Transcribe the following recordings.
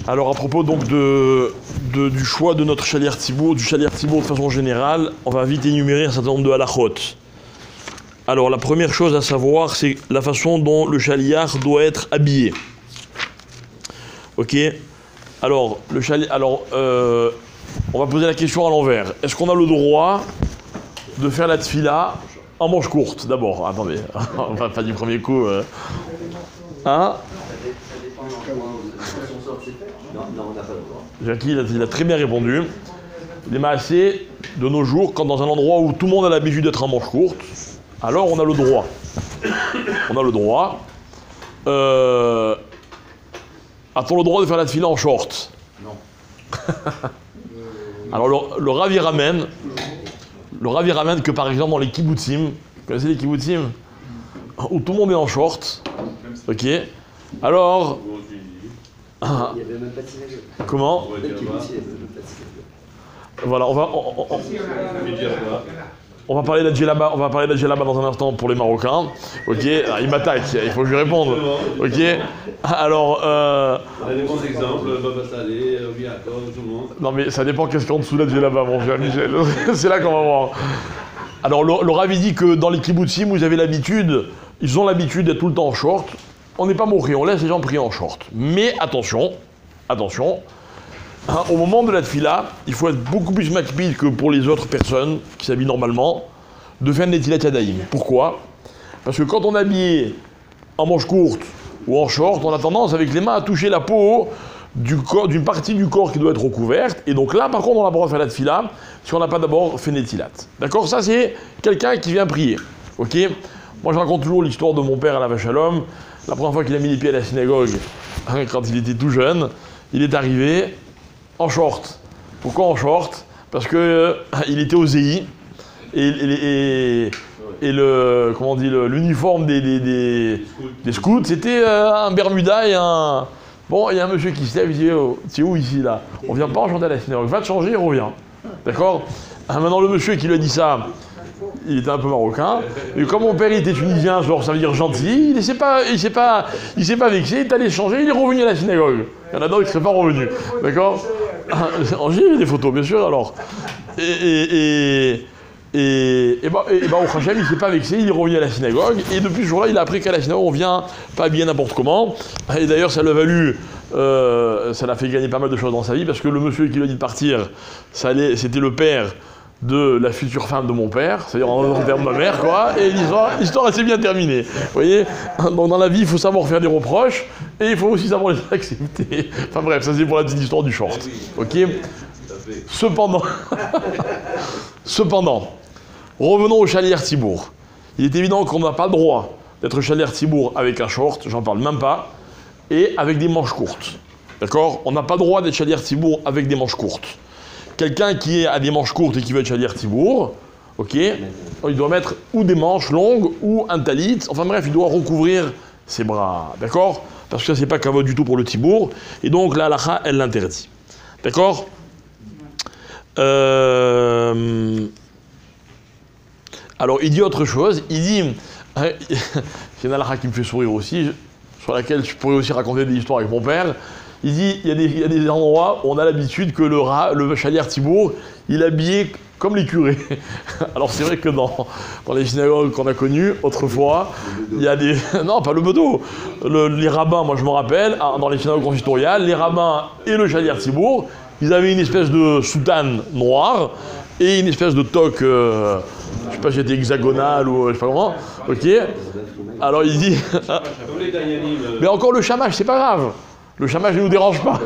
Alors à propos donc du choix de notre chaliar tibour, du chaliar tibour de façon générale, on va vite énumérer un certain nombre de halachot. Alors la première chose à savoir, c'est la façon dont le chaliar doit être habillé. Ok. Alors on va poser la question à l'envers. Est-ce qu'on a le droit de faire la tfila en manche courte d'abord? Attendez, on va pas du premier coup. Hein? Non, on n'a pas le droit. Jackie, il a très bien répondu. Les maasés, de nos jours, quand dans un endroit où tout le monde a l'habitude d'être en manche courte, alors on a le droit. On a le droit. A-t-on le droit de faire la tefila en short? Non. Alors le Rav il ramène que par exemple dans les kibbutzim, vous connaissez les kibbutzim? Où tout le monde est en short. Ok. Alors. Il n'y avait même pas de synagogue. Comment? Voilà, on va parler de la djellaba, dans un instant pour les Marocains. Ok, alors, il m'attaque, il faut que je lui réponde. Ok, alors. On a des bons exemples, Baba Salé, Obiakov, tout le monde. Non mais ça dépend qu'est-ce qu'il y a en dessous de la djellaba, mon cher Michel. C'est là qu'on va voir. Alors le Rav dit que dans les kibbutzim, vous avez l'habitude, ils ont l'habitude d'être tout le temps en short. On n'est pas moqué, on laisse les gens prier en short. Mais attention, au moment de la tfila, il faut être beaucoup plus makpid que pour les autres personnes qui s'habillent normalement, de faire netilat yadayim. Pourquoi? Parce que quand on est habillé en manche courte ou en short, on a tendance avec les mains à toucher la peau d'une partie du corps qui doit être recouverte. Et donc là, par contre, on a le droit de faire la tfila si on n'a pas d'abord fait netilat. D'accord? Ça, c'est quelqu'un qui vient prier. Ok? Moi, je raconte toujours l'histoire de mon père à la vache à l'homme. La première fois qu'il a mis les pieds à la synagogue, quand il était tout jeune, il est arrivé en short. Pourquoi en short? Parce que il était au ZI et l'uniforme des scouts, c'était un bermuda et un... Bon, il y a un monsieur qui se lève, il dit oh, « Tu es où ici, là? On vient pas en chanter à la synagogue. Va te changer et reviens. » D'accord? Maintenant, le monsieur qui lui a dit ça, il était un peu marocain. Et comme mon père il était tunisien, genre ça veut dire gentil, il s'est pas vexé, il est allé changer, il est revenu à la synagogue. Il y en a d'autres qui ne seraient pas revenus. D'accord? J'ai vu des photos, bien sûr, alors. Et au Hachem, il ne s'est pas vexé, il est revenu à la synagogue. Et depuis ce jour-là, il a appris qu'à la synagogue, on vient pas habillé n'importe comment. Et d'ailleurs, ça l'a valu, ça l'a fait gagner pas mal de choses dans sa vie, parce que le monsieur qui lui a dit de partir, c'était le père de la future femme de mon père, c'est-à-dire en termes de ma mère, quoi, et l'histoire assez bien terminée. Vous voyez? Donc dans la vie, il faut savoir faire des reproches, et il faut aussi savoir les accepter. Enfin bref, ça c'est pour la petite histoire du short. Ok? Cependant, revenons au chaliar tibour. Il est évident qu'on n'a pas le droit d'être chaliar tibour avec un short, j'en parle même pas, et avec des manches courtes. D'accord? On n'a pas le droit d'être chaliar tibour avec des manches courtes. Quelqu'un qui a des manches courtes et qui veut être chaliar tibour, ok, il doit mettre ou des manches longues ou un talit, enfin bref, il doit recouvrir ses bras, d'accord? Parce que ça, c'est pas kavod du tout pour le tibour, et donc la halakha, elle l'interdit. D'accord? Alors, il dit autre chose, il dit, c'est une halakha qui me fait sourire aussi, sur laquelle je pourrais aussi raconter des histoires avec mon père. Il dit, il y a des endroits où on a l'habitude que le chaliar tibour, il est habillé comme les curés. Alors c'est vrai que dans les synagogues qu'on a connues autrefois, il y a des... Non, pas le bedeau. Les rabbins, moi je me rappelle, dans les synagogues consistoriales, les rabbins et le chaliar tibour, ils avaient une espèce de soutane noire et une espèce de toque, je sais pas si c'était hexagonale ou je sais pas comment, ok. Alors il dit... Mais encore le chamash, c'est pas grave. Le chamash ne nous dérange pas.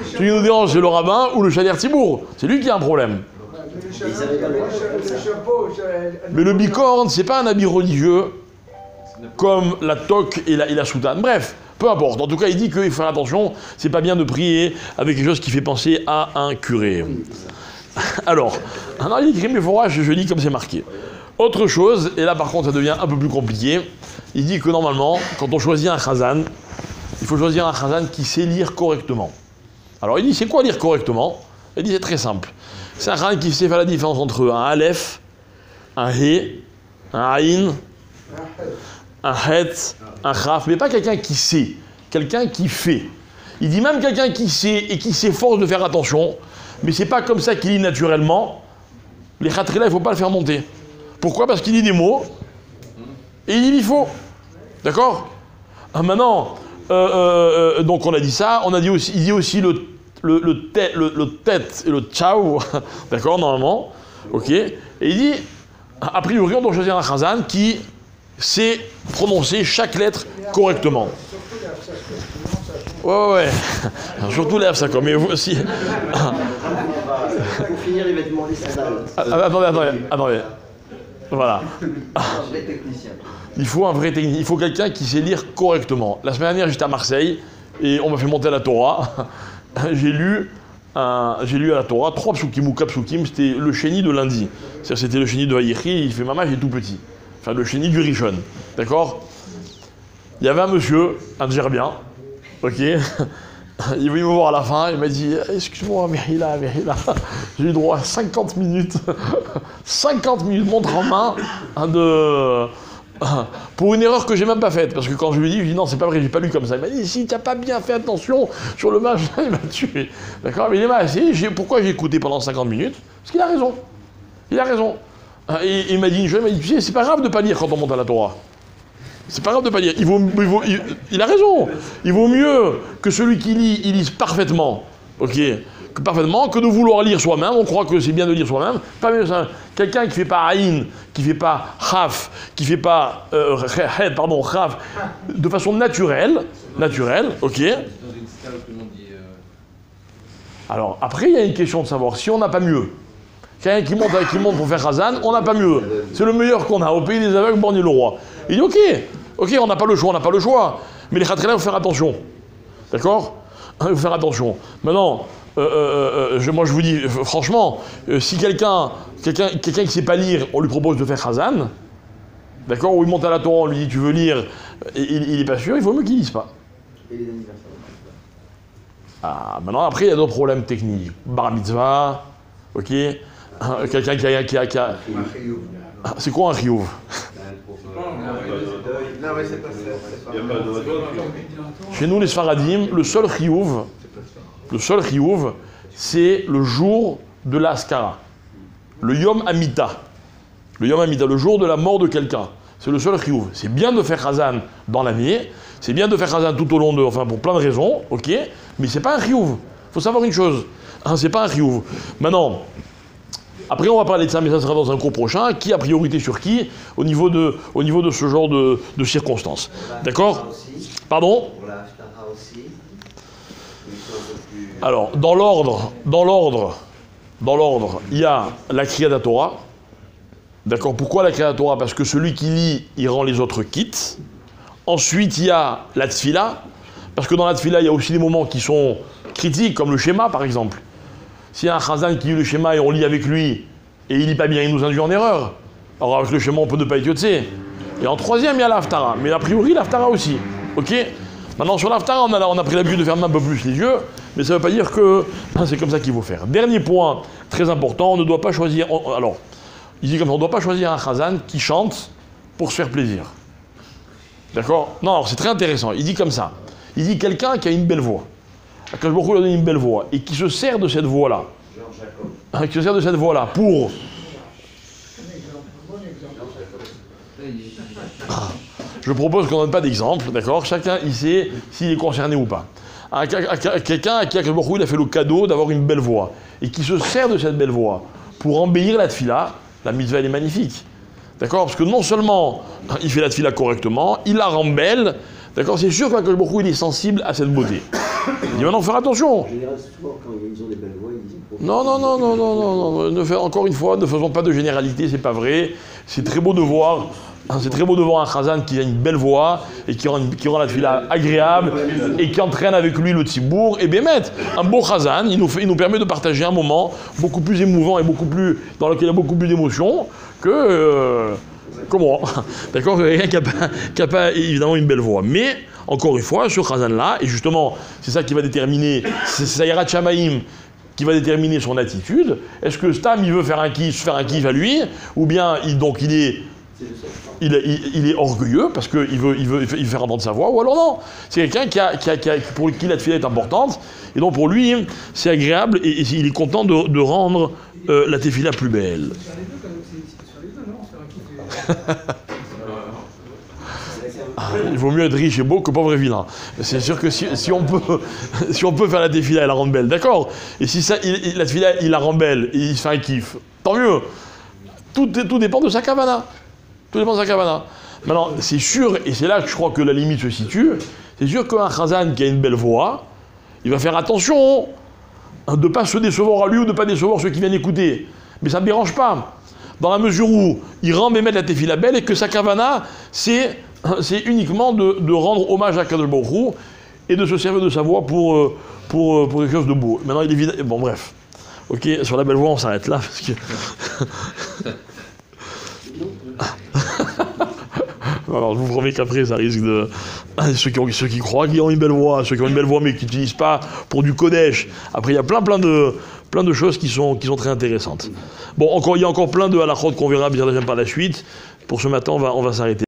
Ce qui nous dérange, c'est le rabbin ou le chaliar tibour. C'est lui qui a un problème. Mais le bicorne, c'est pas un habit religieux comme la toque et la soutane. Bref, peu importe. En tout cas, il dit qu'il faut faire attention. C'est pas bien de prier avec quelque chose qui fait penser à un curé. Alors, il écrit mes fourrages, je lis comme c'est marqué. Autre chose, et là par contre ça devient un peu plus compliqué, il dit que normalement, quand on choisit un chazan, il faut choisir un chazan qui sait lire correctement. Alors il dit, c'est quoi lire correctement? Il dit, c'est très simple. C'est un chazan qui sait faire la différence entre un aleph, un he, un aïn, un het, un chaf, mais pas quelqu'un qui sait, quelqu'un qui fait. Il dit même quelqu'un qui sait et qui s'efforce de faire attention, mais c'est pas comme ça qu'il lit naturellement, les khatrila, il ne faut pas le faire monter. Pourquoi? Parce qu'il dit des mots, et il dit il faut. D'accord? Maintenant, donc on a dit ça, on a dit aussi, il dit aussi le tête et le ciao, d'accord, normalement, ok? Et il dit, a priori, on doit choisir un khazan qui sait prononcer chaque lettre correctement. Ouais. Surtout les ça mais vous aussi. Pour finir, il va demander sa dalle. Attendez. Voilà. Un vrai technicien. Il faut un vrai technicien. Il faut quelqu'un qui sait lire correctement. La semaine dernière, j'étais à Marseille et on m'a fait monter à la Torah. J'ai lu à la Torah 3 psukim ou 4 psukim. C'était le chéni de lundi. C'est-à-dire c'était le chéni de Haïchi. Il fait maman, j'ai tout petit. Enfin, le chéni du Rishon. D'accord? Il y avait un monsieur, un gerbien. Ok. Il est venu me voir à la fin, il m'a dit « Excuse-moi, Mehila, j'ai eu droit à 50 minutes, 50 minutes montre en main pour une erreur que j'ai même pas faite. » Parce que quand je lui ai dit, je lui ai dit « Non, c'est pas vrai, j'ai pas lu comme ça. » Il m'a dit « Si, t'as pas bien fait attention sur le match, il m'a tué. » D'accord? Mais il m'a dit « Pourquoi j'ai écouté pendant 50 minutes? » Parce qu'il a raison. Il a raison. Et il m'a dit une chose, il m'a dit « Tu sais, c'est pas grave de pas lire quand on monte à la Torah. C'est pas grave de pas lire. Il a raison. Il vaut mieux que celui qui lit, il lise parfaitement. Ok. Que de vouloir lire soi-même. On croit que c'est bien de lire soi-même. Pas mieux ça. Quelqu'un qui fait pas aïn, qui fait pas khaf, qui fait pas khaf, de façon naturelle. Ok. Alors après, il y a une question de savoir si on n'a pas mieux. Quelqu'un qui monte pour faire khazan, on n'a pas mieux. C'est le meilleur qu'on a. Au pays des aveugles, borgne le roi. Il dit ok, on n'a pas le choix. Mais les khatrila, il faut faire attention. D'accord? Il faut faire attention. Maintenant, moi je vous dis, franchement, si quelqu'un qui ne sait pas lire, on lui propose de faire khazan, d'accord? Ou il monte à la Torah, on lui dit tu veux lire, et il n'est pas sûr, il vaut mieux qu'il ne lise pas. Et les anniversaires. Maintenant, après, il y a d'autres problèmes techniques. Bar mitzvah, ok? Quelqu'un qui a... C'est quoi un chiyuv? Non, mais c'est pas ça. Chez nous, les Sfaradim, le seul chiyuv, c'est le jour de la Askara. Le Yom Amita. Le jour de la mort de quelqu'un. C'est le seul chiyuv. C'est bien de faire khazan dans l'année, c'est bien de faire khazan tout au long de... Enfin, pour plein de raisons, ok? Mais c'est pas un chiyuv. Il faut savoir une chose. C'est pas un chiyuv. Maintenant... Après, on va parler de ça, mais ça sera dans un cours prochain. Qui a priorité sur qui au niveau de ce genre de circonstances. D'accord? Pardon? Pour la Haftara aussi. Une chose plus... Alors, dans l'ordre, il y a la Kriyat Torah. D'accord? Pourquoi la Kriyat Torah? Parce que celui qui lit, il rend les autres quittes. Ensuite, il y a la Tfila. Parce que dans la Tfila, il y a aussi des moments qui sont critiques, comme le schéma, par exemple. S'il y a un khazan qui lit le schéma et on lit avec lui, et il lit pas bien, il nous induit en erreur. Alors avec le schéma, on peut ne pas être yotzé. Et en troisième, il y a l'Haftara. Mais a priori, l'Haftara aussi. Ok? Maintenant, sur l'Haftara, on a pris l'habitude de fermer un peu plus les yeux, mais ça ne veut pas dire que c'est comme ça qu'il faut faire. Dernier point très important, on ne doit pas choisir... Alors, il dit comme ça, on ne doit pas choisir un khazan qui chante pour se faire plaisir. D'accord? Non, alors c'est très intéressant. Il dit comme ça. Il dit quelqu'un qui a une belle voix. Quand je lui donne une belle voix et qui se sert de cette voix-là, pour... Je propose qu'on ne donne pas d'exemple, d'accord? Chacun, il sait s'il est concerné ou pas. Quelqu'un à qui il a fait le cadeau d'avoir une belle voix et qui se sert de cette belle voix pour embellir la tfila, la mitzvah elle est magnifique. D'accord? Parce que non seulement il fait la tfila correctement, il la rend belle, d'accord? C'est sûr qu'Akadosh Baruch Hu, il est sensible à cette beauté. Il dit maintenant, faire attention. En général, souvent, quand ils ont des belles voix, ils disent... Non. Encore une fois, ne faisons pas de généralité, c'est pas vrai. C'est très beau de voir. C'est très beau de voir un khazan qui a une belle voix et qui rend la tfila agréable et qui entraîne avec lui le tzibour. Et Bémet, un beau khazan, il nous permet de partager un moment beaucoup plus émouvant et dans lequel il y a beaucoup plus d'émotion que moi. D'accord? Quelqu'un qui n'a pas évidemment une belle voix. Mais, encore une fois, ce khazan-là, et justement, c'est ça qui va déterminer, c'est Saïrat Shamaïm qui va déterminer son attitude. Est-ce que Stam, il veut faire un kiff à lui, ou bien il est il est orgueilleux parce qu'il veut faire entendre sa voix, ou alors non. C'est quelqu'un pour qui la tefila est importante, et donc pour lui, c'est agréable, et il est content de rendre la tefila plus belle. Il vaut mieux être riche et beau que pauvre et vilain. C'est sûr que si on peut faire la tefila et la rendre belle, d'accord. Et si la tefila, il la rend belle, et il se fait un kiff, tant mieux. Tout dépend de sa kavana. Tout dépend de sa kavana. Maintenant, c'est sûr, et c'est là que je crois que la limite se situe, c'est sûr qu'un chazan qui a une belle voix, il va faire attention de ne pas se décevoir à lui ou de ne pas décevoir ceux qui viennent écouter. Mais ça ne me dérange pas. Dans la mesure où il rend Bémet la tefila belle et que sa kavana, c'est uniquement de rendre hommage à Kadosh Baruch Hu et de se servir de sa voix pour quelque chose de beau. Maintenant, il est évident. Bon, bref. Ok, sur la belle voix, on s'arrête là parce que. Alors, je vous promets qu'après, ça risque de. Ceux qui croient qu'ils ont une belle voix, ceux qui ont une belle voix mais qui n'utilisent pas pour du Kodesh. Après, il y a plein de choses qui sont très intéressantes. Bon, il y a encore plein de halakhot qu'on verra bien par la suite. Pour ce matin, on va s'arrêter.